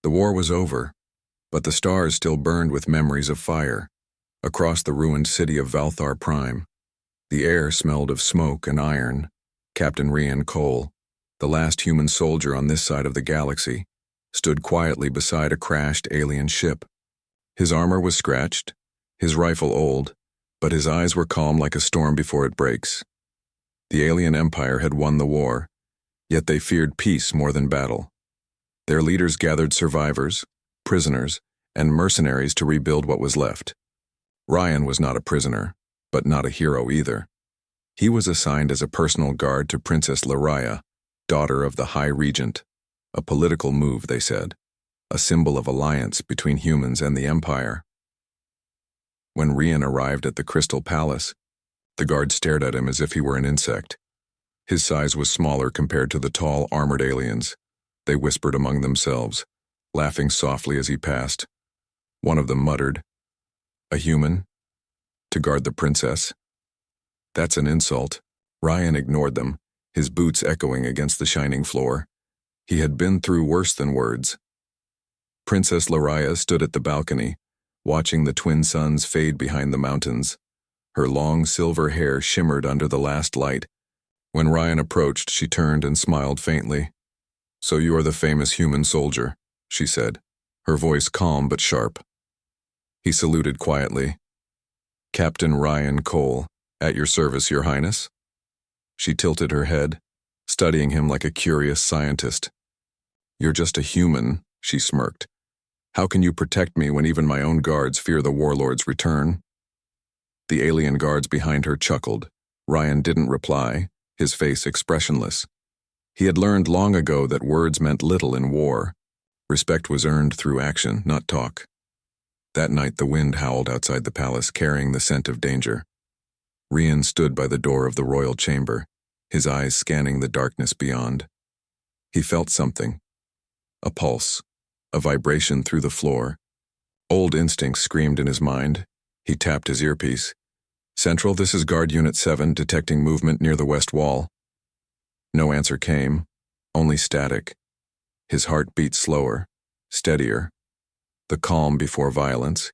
The war was over, but the stars still burned with memories of fire. Across the ruined city of Valthar Prime, the air smelled of smoke and iron. Captain Rian Cole, the last human soldier on this side of the galaxy, stood quietly beside a crashed alien ship. His armor was scratched, his rifle old, but his eyes were calm like a storm before it breaks. The alien empire had won the war, yet they feared peace more than battle. Their leaders gathered survivors, prisoners, and mercenaries to rebuild what was left. Ryan was not a prisoner, but not a hero either. He was assigned as a personal guard to Princess Lyraya, daughter of the High Regent. A political move, they said, a symbol of alliance between humans and the Empire. When Rian arrived at the Crystal Palace, the guard stared at him as if he were an insect. His size was smaller compared to the tall, armored aliens. They whispered among themselves, laughing softly as he passed. One of them muttered, "A human? To guard the princess? That's an insult." Ryan ignored them, his boots echoing against the shining floor. He had been through worse than words. Princess Lyraya stood at the balcony, watching the twin suns fade behind the mountains. Her long silver hair shimmered under the last light. When Ryan approached, she turned and smiled faintly. "So you are the famous human soldier," she said, her voice calm but sharp. He saluted quietly. "Captain Ryan Cole, at your service, Your Highness." She tilted her head, studying him like a curious scientist. "You're just a human," she smirked. "How can you protect me when even my own guards fear the Warlord's return?" The alien guards behind her chuckled. Ryan didn't reply, his face expressionless. He had learned long ago that words meant little in war. Respect was earned through action, not talk. That night the wind howled outside the palace, carrying the scent of danger. Rian stood by the door of the royal chamber, his eyes scanning the darkness beyond. He felt something. A pulse, a vibration through the floor. Old instincts screamed in his mind. He tapped his earpiece. "Central, this is Guard Unit 7, detecting movement near the west wall." No answer came, only static. His heart beat slower, steadier. The calm before violence.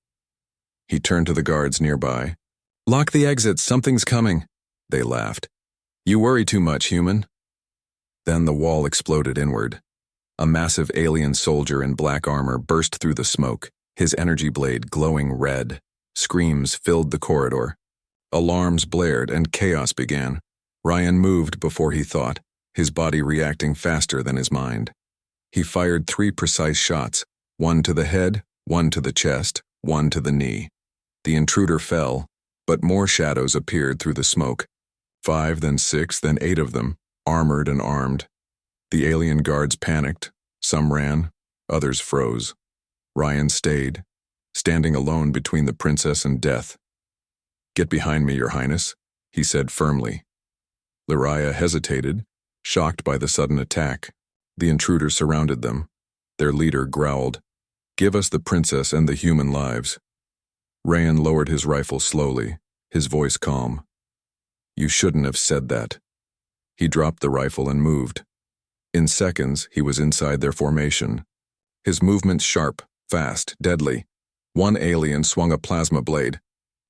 He turned to the guards nearby. "Lock the exits, something's coming," they laughed. "You worry too much, human." Then the wall exploded inward. A massive alien soldier in black armor burst through the smoke, his energy blade glowing red. Screams filled the corridor. Alarms blared and chaos began. Ryan moved before he thought, his body reacting faster than his mind. He fired 3 precise shots, one to the head, one to the chest, one to the knee. The intruder fell, but more shadows appeared through the smoke. 5, then 6, then 8 of them, armored and armed. The alien guards panicked. Some ran, others froze. Ryan stayed, standing alone between the princess and death. "Get behind me, Your Highness," he said firmly. Lyraya hesitated, shocked by the sudden attack. The intruders surrounded them. Their leader growled, "Give us the princess and the human lives." Ryan lowered his rifle slowly, his voice calm. "You shouldn't have said that." He dropped the rifle and moved. In seconds, he was inside their formation. His movements sharp, fast, deadly. One alien swung a plasma blade.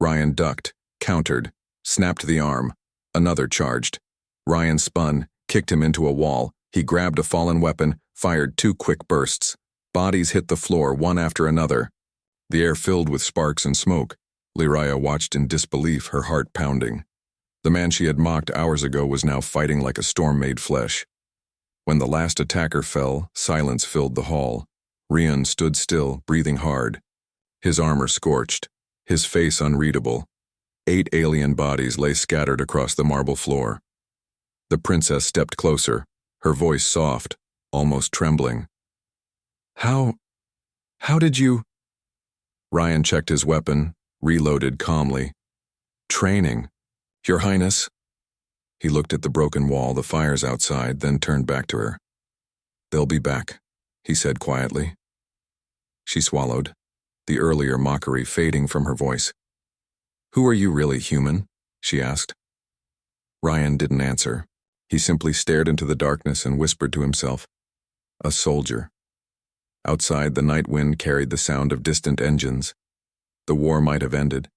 Ryan ducked, countered, snapped the arm. Another charged. Ryan spun, kicked him into a wall. He grabbed a fallen weapon, fired 2 quick bursts. Bodies hit the floor one after another. The air filled with sparks and smoke. Lyraya watched in disbelief, her heart pounding. The man she had mocked hours ago was now fighting like a storm made flesh. When the last attacker fell, silence filled the hall. Rian stood still, breathing hard. His armor scorched, his face unreadable. 8 alien bodies lay scattered across the marble floor. The princess stepped closer, her voice soft, almost trembling. How did you?" Ryan checked his weapon, reloaded calmly. "Training, Your Highness." He looked at the broken wall, the fires outside, then turned back to her. "They'll be back," he said quietly. She swallowed, the earlier mockery fading from her voice. "Who are you really, human?" she asked. Ryan didn't answer. He simply stared into the darkness and whispered to himself, "A soldier." Outside, the night wind carried the sound of distant engines. The war might have ended,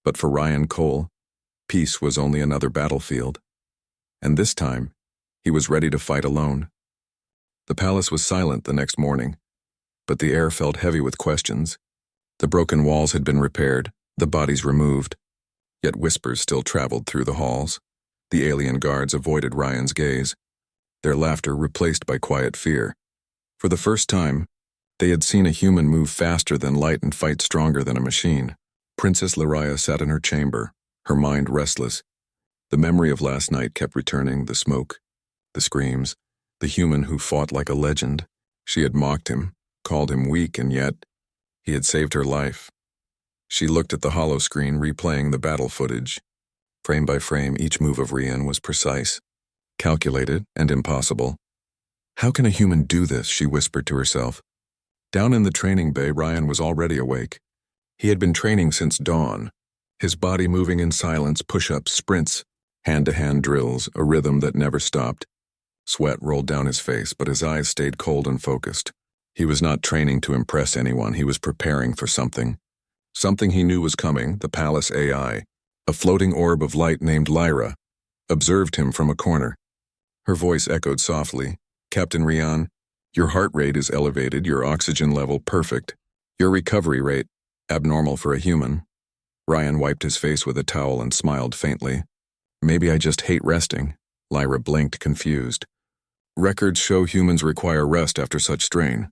but for Ryan Cole, peace was only another battlefield. And this time, he was ready to fight alone. The palace was silent the next morning, but the air felt heavy with questions. The broken walls had been repaired, the bodies removed, yet whispers still traveled through the halls. The alien guards avoided Ryan's gaze, their laughter replaced by quiet fear. For the first time, they had seen a human move faster than light and fight stronger than a machine. Princess Lyria sat in her chamber, her mind restless. The memory of last night kept returning, the smoke, the screams, the human who fought like a legend. She had mocked him, called him weak, and yet he had saved her life. She looked at the hollow screen, replaying the battle footage. Frame by frame, each move of Ryan was precise, calculated, and impossible. How can a human do this? She whispered to herself. Down in the training bay, Ryan was already awake. He had been training since dawn, his body moving in silence, push-ups, sprints, hand-to-hand drills, a rhythm that never stopped. Sweat rolled down his face, but his eyes stayed cold and focused. He was not training to impress anyone, he was preparing for something. Something he knew was coming. The palace AI, a floating orb of light named Lyra, observed him from a corner. Her voice echoed softly. Captain Ryan, your heart rate is elevated, your oxygen level perfect, your recovery rate abnormal for a human. Ryan wiped his face with a towel and smiled faintly. Maybe I just hate resting. Lyra blinked, confused. Records show humans require rest after such strain.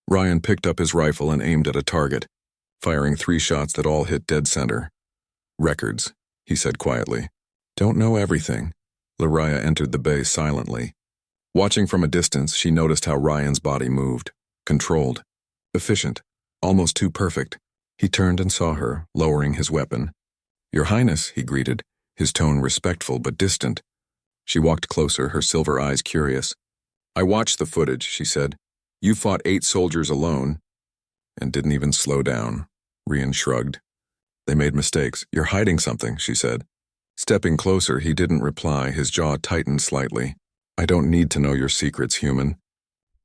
Ryan picked up his rifle and aimed at a target, firing 3 shots that all hit dead center. Records, he said quietly. Don't know everything. Lyria entered the bay silently. Watching from a distance, she noticed how Ryan's body moved. Controlled. Efficient. Almost too perfect. He turned and saw her, lowering his weapon. Your Highness, he greeted, his tone respectful but distant. She walked closer, her silver eyes curious. I watched the footage, she said. You fought 8 soldiers alone, and didn't even slow down. Ryan shrugged. They made mistakes. You're hiding something, she said. Stepping closer, he didn't reply, his jaw tightened slightly. I don't need to know your secrets, human.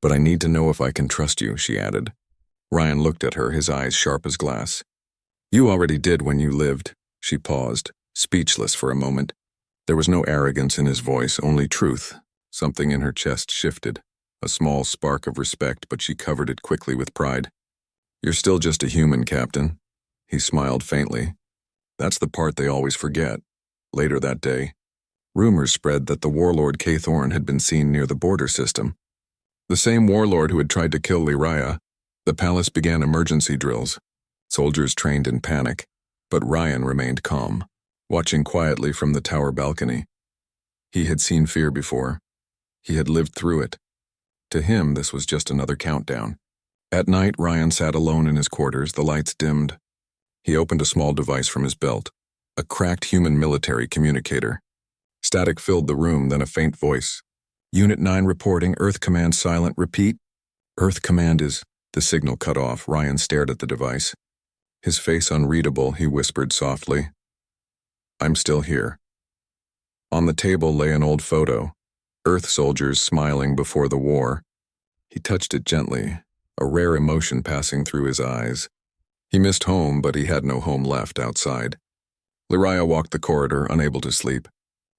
But I need to know if I can trust you, she added. Ryan looked at her, his eyes sharp as glass. You already did when you lived. She paused, speechless for a moment. There was no arrogance in his voice, only truth. Something in her chest shifted, a small spark of respect, but she covered it quickly with pride. You're still just a human, Captain. He smiled faintly. That's the part they always forget. Later that day, rumors spread that the Warlord K. Thorne had been seen near the border system. The same Warlord who had tried to kill Lyria. The palace began emergency drills. Soldiers trained in panic, but Ryan remained calm, watching quietly from the tower balcony. He had seen fear before. He had lived through it. To him, this was just another countdown. At night, Ryan sat alone in his quarters, the lights dimmed. He opened a small device from his belt, a cracked human military communicator. Static filled the room, then a faint voice. Unit 9 reporting, Earth Command silent, repeat. Earth Command is... The signal cut off. Ryan stared at the device. His face unreadable, he whispered softly. I'm still here. On the table lay an old photo. Earth soldiers smiling before the war. He touched it gently, a rare emotion passing through his eyes. He missed home, but he had no home left outside. Lyria walked the corridor, unable to sleep.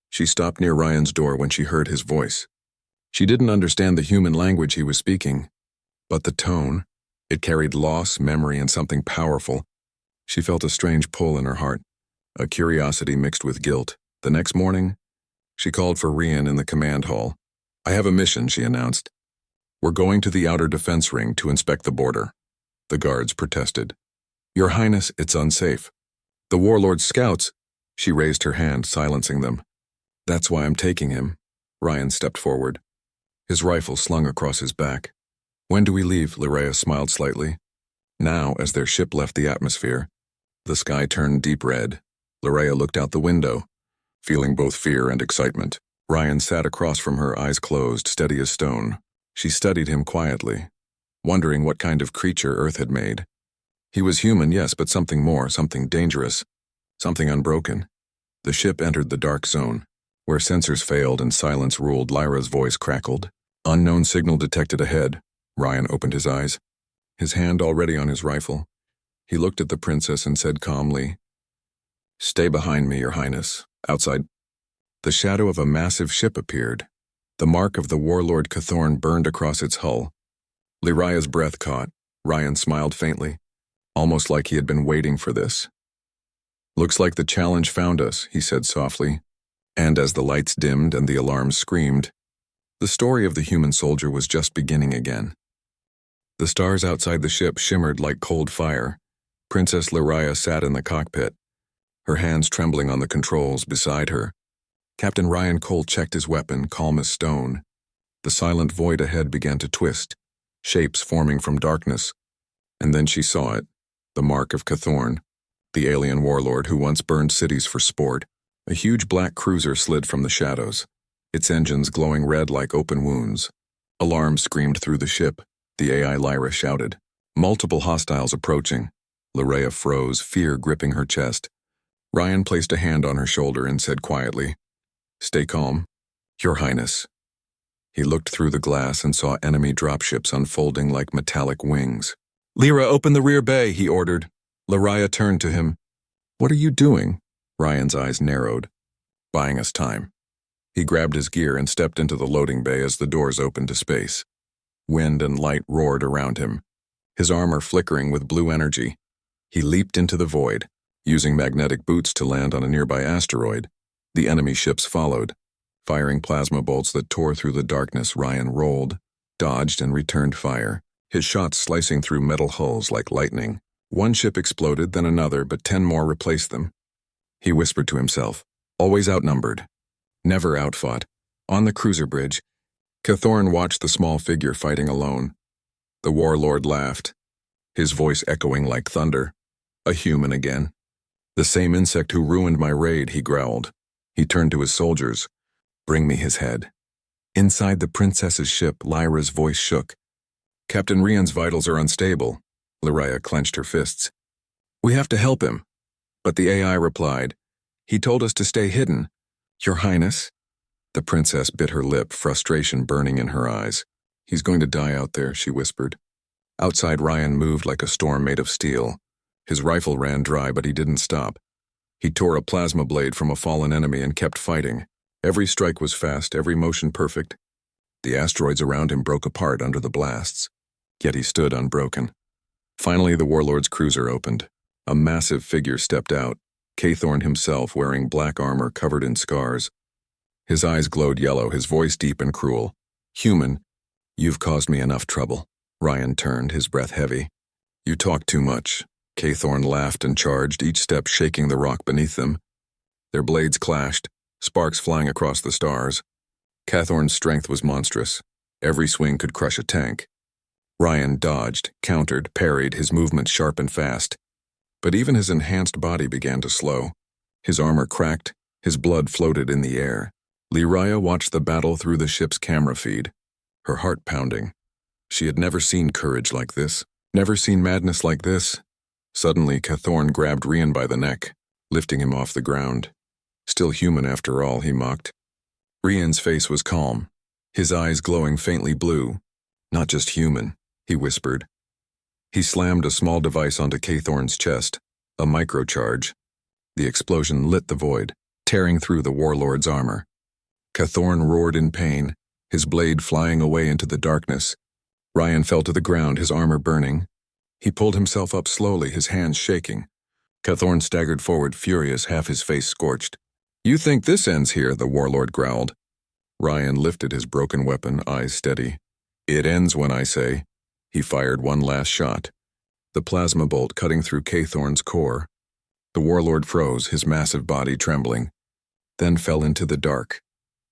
She stopped near Ryan's door when she heard his voice. She didn't understand the human language he was speaking, but the tone, it carried loss, memory, and something powerful. She felt a strange pull in her heart, a curiosity mixed with guilt. The next morning, she called for Ryan in the command hall. I have a mission, she announced. We're going to the outer defense ring to inspect the border. The guards protested. Your Highness, it's unsafe. The Warlord's scouts. She raised her hand, silencing them. That's why I'm taking him. Ryan stepped forward, his rifle slung across his back. When do we leave? Lyria smiled slightly. Now, as their ship left the atmosphere, the sky turned deep red. Lyria looked out the window, feeling both fear and excitement. Ryan sat across from her, eyes closed, steady as stone. She studied him quietly, wondering what kind of creature Earth had made. He was human, yes, but something more, something dangerous, something unbroken. The ship entered the dark zone, where sensors failed and silence ruled. Lyra's voice crackled. Unknown signal detected ahead. Ryan opened his eyes, his hand already on his rifle. He looked at the princess and said calmly, "Stay behind me, Your Highness." Outside, the shadow of a massive ship appeared. The mark of the Warlord Cathorn burned across its hull. Lyraya's breath caught. Ryan smiled faintly, almost like he had been waiting for this. "Looks like the challenge found us," he said softly. And as the lights dimmed and the alarms screamed, the story of the human soldier was just beginning again. The stars outside the ship shimmered like cold fire. Princess Lyraya sat in the cockpit, her hands trembling on the controls beside her. Captain Ryan Cole checked his weapon, calm as stone. The silent void ahead began to twist, shapes forming from darkness. And then she saw it, the mark of Cathorn, the alien warlord who once burned cities for sport. A huge black cruiser slid from the shadows, its engines glowing red like open wounds. Alarms screamed through the ship. The AI Lyra shouted. Multiple hostiles approaching. Lyraya froze, fear gripping her chest. Ryan placed a hand on her shoulder and said quietly, "Stay calm, Your Highness." He looked through the glass and saw enemy dropships unfolding like metallic wings. "Lyra, open the rear bay," he ordered. Lyraya turned to him. "What are you doing?" Ryan's eyes narrowed. "Buying us time." He grabbed his gear and stepped into the loading bay as the doors opened to space. Wind and light roared around him, his armor flickering with blue energy. He leaped into the void, using magnetic boots to land on a nearby asteroid. The enemy ships followed, firing plasma bolts that tore through the darkness. Ryan rolled, dodged, and returned fire, his shots slicing through metal hulls like lightning. One ship exploded, then another, but 10 more replaced them. He whispered to himself, always outnumbered, never outfought. On the cruiser bridge, Cathorn watched the small figure fighting alone. The warlord laughed, his voice echoing like thunder. "A human again. The same insect who ruined my raid," he growled. He turned to his soldiers. "Bring me his head." Inside the princess's ship, Lyra's voice shook. "Captain Rian's vitals are unstable." Lyraya clenched her fists. "We have to help him." But the AI replied, "He told us to stay hidden." "Your Highness." The princess bit her lip, frustration burning in her eyes. "He's going to die out there," she whispered. Outside, Ryan moved like a storm made of steel. His rifle ran dry, but he didn't stop. He tore a plasma blade from a fallen enemy and kept fighting. Every strike was fast, every motion perfect. The asteroids around him broke apart under the blasts, yet he stood unbroken. Finally, the warlord's cruiser opened. A massive figure stepped out, Cathorn himself wearing black armor covered in scars. His eyes glowed yellow, his voice deep and cruel. "Human, you've caused me enough trouble." Ryan turned, his breath heavy. "You talk too much." Cathorn laughed and charged, each step shaking the rock beneath them. Their blades clashed, sparks flying across the stars. Cathorn's strength was monstrous. Every swing could crush a tank. Ryan dodged, countered, parried, his movements sharp and fast. But even his enhanced body began to slow. His armor cracked, his blood floated in the air. Lyraya watched the battle through the ship's camera feed, her heart pounding. She had never seen courage like this, never seen madness like this. Suddenly, Cathorn grabbed Rian by the neck, lifting him off the ground. "Still human after all," he mocked. Rian's face was calm, his eyes glowing faintly blue. "Not just human," he whispered. He slammed a small device onto Cathorn's chest, a microcharge. The explosion lit the void, tearing through the warlord's armor. Cathorn roared in pain, his blade flying away into the darkness. Ryan fell to the ground, his armor burning. He pulled himself up slowly, his hands shaking. Cathorn staggered forward, furious, half his face scorched. "You think this ends here?" the warlord growled. Ryan lifted his broken weapon, eyes steady. "It ends when I say." He fired one last shot, the plasma bolt cutting through Cathorn's core. The warlord froze, his massive body trembling, then fell into the dark.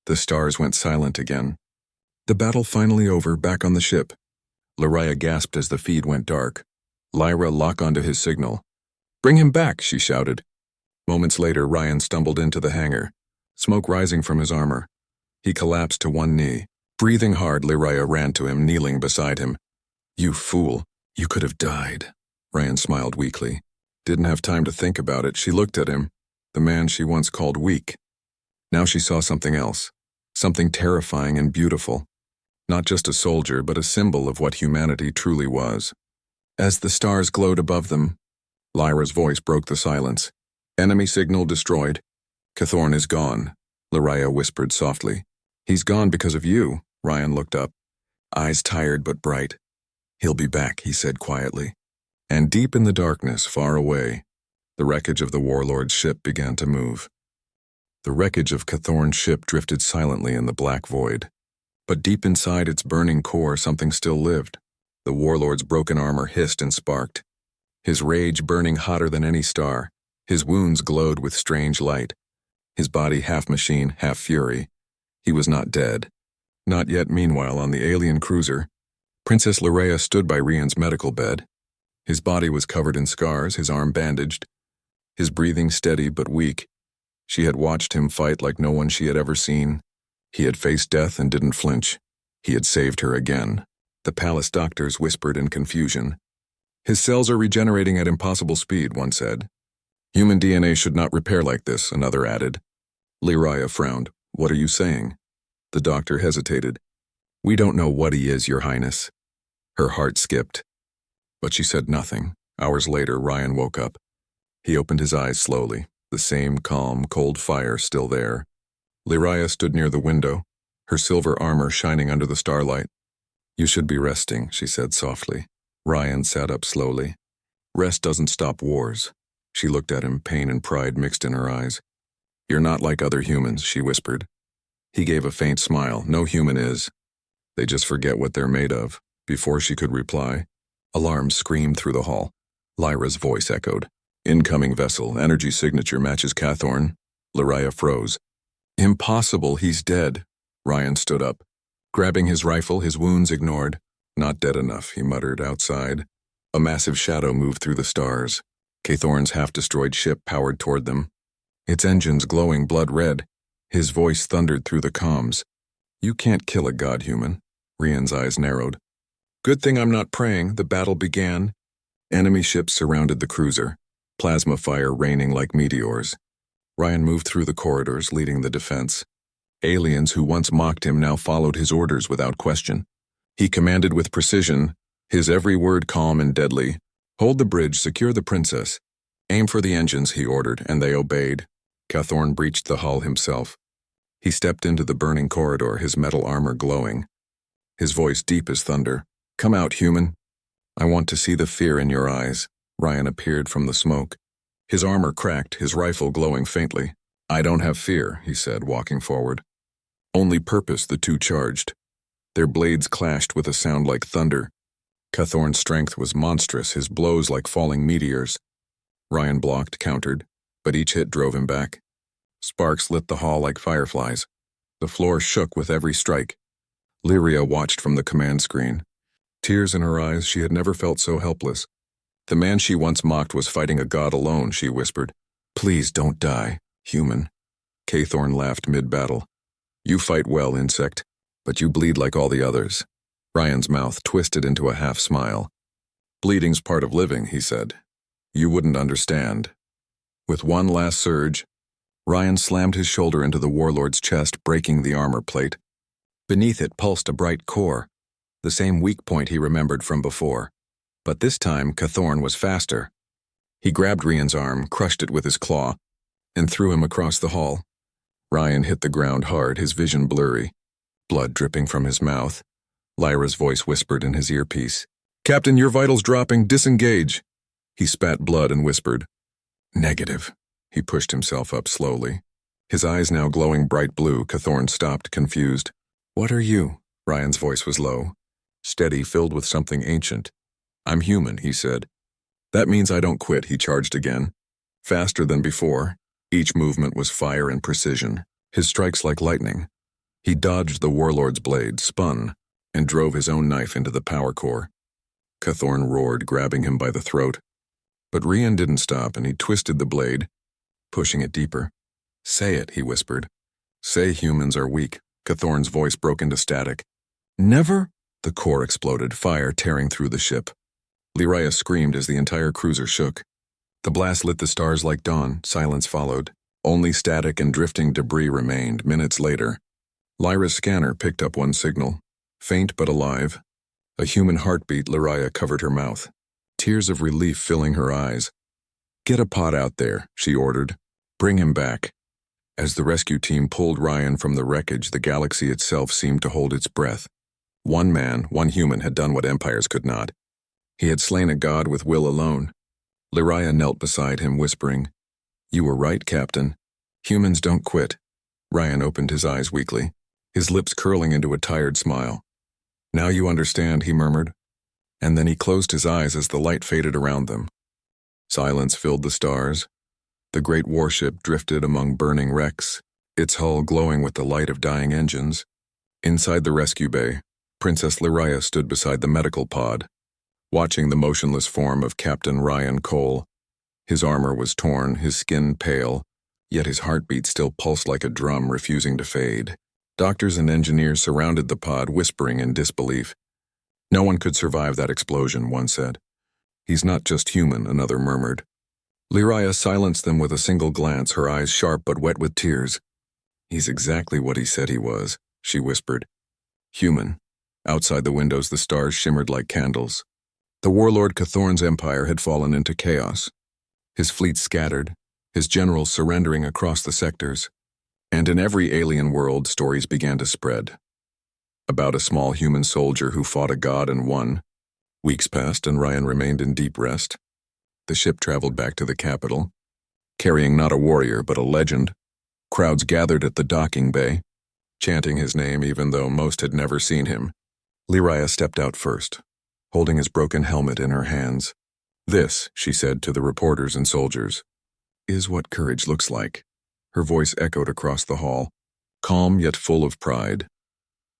The stars went silent again. The battle finally over, back on the ship. Lyraya gasped as the feed went dark. Lyra locked onto his signal. "Bring him back," she shouted. Moments later, Ryan stumbled into the hangar, smoke rising from his armor. He collapsed to one knee. Breathing hard, Lyraya ran to him, kneeling beside him. "You fool, you could have died." Ryan smiled weakly. Didn't have time to think about it. She looked at him, the man she once called weak. Now she saw something else, something terrifying and beautiful. Not just a soldier, but a symbol of what humanity truly was. As the stars glowed above them, Lyra's voice broke the silence. Enemy signal destroyed. Cathorn is gone, Lyra whispered softly. He's gone because of you, Ryan looked up, eyes tired but bright. He'll be back, he said quietly. And deep in the darkness, far away, the wreckage of the Warlord's ship began to move. The wreckage of Cathorn's ship drifted silently in the black void. But deep inside its burning core, something still lived. The Warlord's broken armor hissed and sparked, his rage burning hotter than any star. His wounds glowed with strange light, his body half machine, half fury. He was not dead. Not yet. Meanwhile, on the alien cruiser, Princess Lyra stood by Rian's medical bed. His body was covered in scars, his arm bandaged, his breathing steady but weak. She had watched him fight like no one she had ever seen. He had faced death and didn't flinch. He had saved her again. The palace doctors whispered in confusion. His cells are regenerating at impossible speed, one said. Human DNA should not repair like this, another added. Lyra frowned. What are you saying? The doctor hesitated. We don't know what he is, Your Highness. Her heart skipped. But she said nothing. Hours later, Ryan woke up. He opened his eyes slowly, the same calm, cold fire still there. Lyra stood near the window, her silver armor shining under the starlight. You should be resting, she said softly. Ryan sat up slowly. Rest doesn't stop wars. She looked at him, pain and pride mixed in her eyes. You're not like other humans, she whispered. He gave a faint smile. No human is. They just forget what they're made of. Before she could reply, alarms screamed through the hall. Lyra's voice echoed. Incoming vessel, energy signature matches Cathorn. Lyra froze. Impossible, he's dead. Ryan stood up. Grabbing his rifle, his wounds ignored. Not dead enough, he muttered outside. A massive shadow moved through the stars. Cathorn's half-destroyed ship powered toward them, its engines glowing blood red. His voice thundered through the comms. You can't kill a god-human. Rian's eyes narrowed. Good thing I'm not praying. The battle began. Enemy ships surrounded the cruiser, plasma fire raining like meteors. Ryan moved through the corridors, leading the defense. Aliens who once mocked him now followed his orders without question. He commanded with precision, his every word calm and deadly. Hold the bridge, secure the princess. Aim for the engines, he ordered, and they obeyed. Cathorn breached the hull himself. He stepped into the burning corridor, his metal armor glowing. His voice deep as thunder. Come out, human. I want to see the fear in your eyes. Ryan appeared from the smoke. His armor cracked, his rifle glowing faintly. I don't have fear, he said, walking forward. Only purpose, the two charged. Their blades clashed with a sound like thunder. Cathorn's strength was monstrous, his blows like falling meteors. Ryan blocked, countered, but each hit drove him back. Sparks lit the hall like fireflies. The floor shook with every strike. Lyra watched from the command screen. Tears in her eyes, she had never felt so helpless. The man she once mocked was fighting a god alone, she whispered. Please don't die, human. Cathorn laughed mid-battle. You fight well, insect, but you bleed like all the others. Ryan's mouth twisted into a half-smile. Bleeding's part of living, he said. You wouldn't understand. With one last surge, Ryan slammed his shoulder into the Warlord's chest, breaking the armor plate. Beneath it pulsed a bright core, the same weak point he remembered from before. But this time, Cathorn was faster. He grabbed Ryan's arm, crushed it with his claw, and threw him across the hall. Ryan hit the ground hard, his vision blurry, blood dripping from his mouth. Lyra's voice whispered in his earpiece. Captain, your vitals dropping, disengage. He spat blood and whispered. Negative. He pushed himself up slowly. His eyes now glowing bright blue, Cathorn stopped, confused. What are you? Ryan's voice was low, steady, filled with something ancient. I'm human, he said. That means I don't quit, he charged again. Faster than before. Each movement was fire and precision, his strikes like lightning. He dodged the Warlord's blade, spun, and drove his own knife into the power core. Cathorn roared, grabbing him by the throat. But Ryan didn't stop, and he twisted the blade, pushing it deeper. Say it, he whispered. Say humans are weak. Cathorn's voice broke into static. Never? The core exploded, fire tearing through the ship. Lyra screamed as the entire cruiser shook. The blast lit the stars like dawn. Silence followed. Only static and drifting debris remained. Minutes later, Lyra's scanner picked up one signal. Faint but alive. A human heartbeat. Lariah covered her mouth, tears of relief filling her eyes. "Get a pod out there," she ordered. "Bring him back." As the rescue team pulled Ryan from the wreckage, the galaxy itself seemed to hold its breath. One man, one human, had done what empires could not. He had slain a god with will alone. Lariah knelt beside him, whispering, "You were right, Captain. Humans don't quit." Ryan opened his eyes weakly, his lips curling into a tired smile. "Now you understand," he murmured, and then he closed his eyes as the light faded around them. Silence filled the stars. The great warship drifted among burning wrecks, its hull glowing with the light of dying engines. Inside the rescue bay, Princess Lariah stood beside the medical pod, watching the motionless form of Captain Ryan Cole. His armor was torn, his skin pale, yet his heartbeat still pulsed like a drum, refusing to fade. Doctors and engineers surrounded the pod, whispering in disbelief. "No one could survive that explosion," one said. "He's not just human," another murmured. Lariah silenced them with a single glance, her eyes sharp but wet with tears. "He's exactly what he said he was," she whispered. "Human." Outside the windows, the stars shimmered like candles. The Warlord Cathorn's empire had fallen into chaos. His fleet scattered, his generals surrendering across the sectors. And in every alien world, stories began to spread. About a small human soldier who fought a god and won. Weeks passed and Ryan remained in deep rest. The ship traveled back to the capital, carrying not a warrior but a legend. Crowds gathered at the docking bay, chanting his name even though most had never seen him. Lariah stepped out first, holding his broken helmet in her hands. "This," she said to the reporters and soldiers, "is what courage looks like." Her voice echoed across the hall, calm yet full of pride.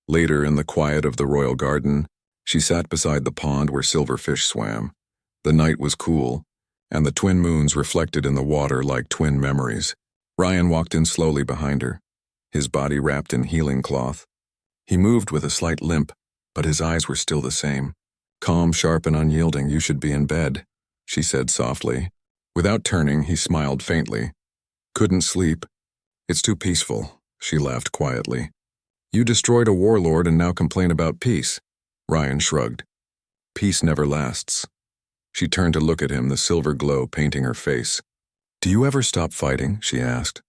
Later, in the quiet of the royal garden, she sat beside the pond where silverfish swam. The night was cool, and the twin moons reflected in the water like twin memories. Ryan walked in slowly behind her, his body wrapped in healing cloth. He moved with a slight limp, but his eyes were still the same. "Calm, sharp, and unyielding, you should be in bed," she said softly. Without turning, he smiled faintly. "Couldn't sleep. It's too peaceful," she laughed quietly. "You destroyed a warlord and now complain about peace." Ryan shrugged. "Peace never lasts." She turned to look at him, the silver glow painting her face. "Do you ever stop fighting?" she asked.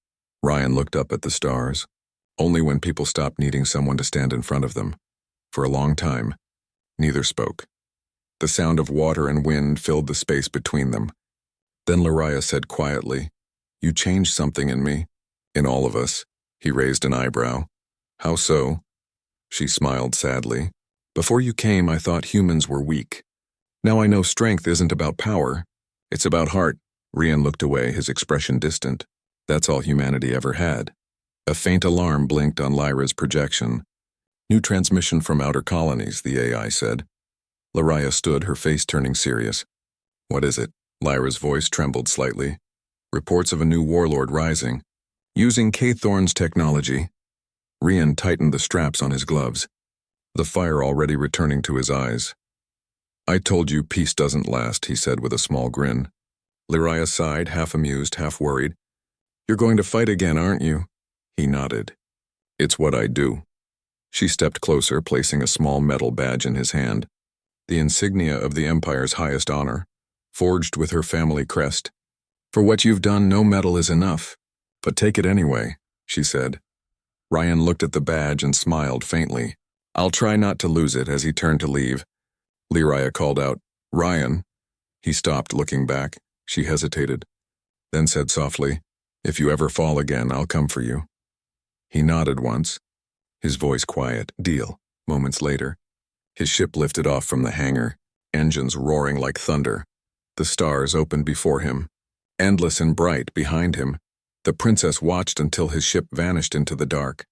Ryan looked up at the stars. Only when people stopped needing someone to stand in front of them. For a long time, neither spoke. The sound of water and wind filled the space between them. Then Lariah said quietly, "You changed something in me, in all of us." He raised an eyebrow. "How so?" She smiled sadly. "Before you came, I thought humans were weak. Now I know strength isn't about power. It's about heart." Ryan looked away, his expression distant. "That's all humanity ever had." A faint alarm blinked on Lyra's projection. "New transmission from outer colonies," the AI said. Lariah stood, her face turning serious. "What is it?" Lyra's voice trembled slightly. "Reports of a new warlord rising, using Cathorn's technology." Ryan tightened the straps on his gloves, the fire already returning to his eyes. "I told you peace doesn't last," he said with a small grin. Lariah sighed, half amused, half worried. "You're going to fight again, aren't you?" He nodded. "It's what I do." She stepped closer, placing a small metal badge in his hand, the insignia of the Empire's highest honor, forged with her family crest. "For what you've done, no medal is enough, but take it anyway," she said. Ryan looked at the badge and smiled faintly. "I'll try not to lose it." As he turned to leave, Lariah called out, "Ryan." He stopped, looking back. She hesitated, then said softly, "If you ever fall again, I'll come for you." He nodded once, his voice quiet. "Deal." Moments later, his ship lifted off from the hangar, engines roaring like thunder. The stars opened before him, endless and bright behind him. The princess watched until his ship vanished into the dark.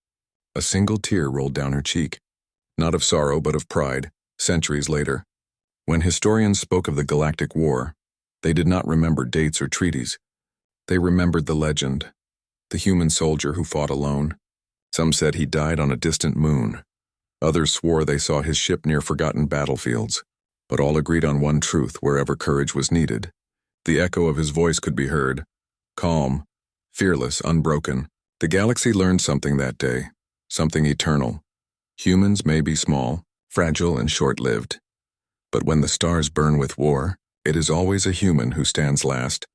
A single tear rolled down her cheek, not of sorrow but of pride. Centuries later, when historians spoke of the Galactic War, they did not remember dates or treaties. They remembered the legend, the human soldier who fought alone. Some said he died on a distant moon. Others swore they saw his ship near forgotten battlefields. But all agreed on one truth: wherever courage was needed, the echo of his voice could be heard. Calm, fearless, unbroken. The galaxy learned something that day, something eternal. Humans may be small, fragile and short-lived. But when the stars burn with war, it is always a human who stands last.